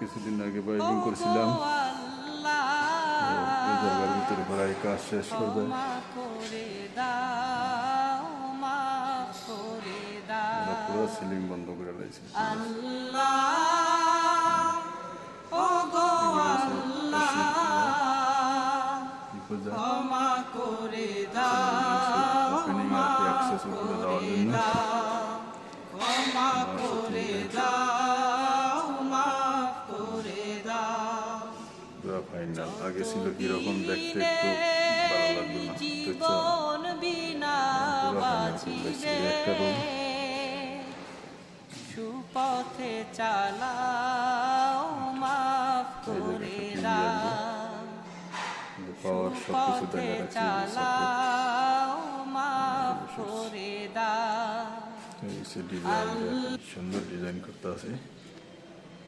কিছুদিন আগে বাইজিং করছিলাম, এই জায়গার ভিতরে প্রায় কাজ শেষ করবে। পুরো সিলিং বন্ধ করে লাইছে। ওপেনিং আর কি অ্যাক্সেস উপরে দেওয়ার জন্য পুরো ফাইনাল। আগে ছিল কিরকম দেখতে, একটু ভালো লাগলো না, পুরো ফাইনাল করতেছি একটা রুম। সুপথে চালাও মাফ করে দাও, পাওয়ার সবকিছু দেখা রাখছি, মাফ করে দাও। ডিজাইন সুন্দর ডিজাইন করতে আছে।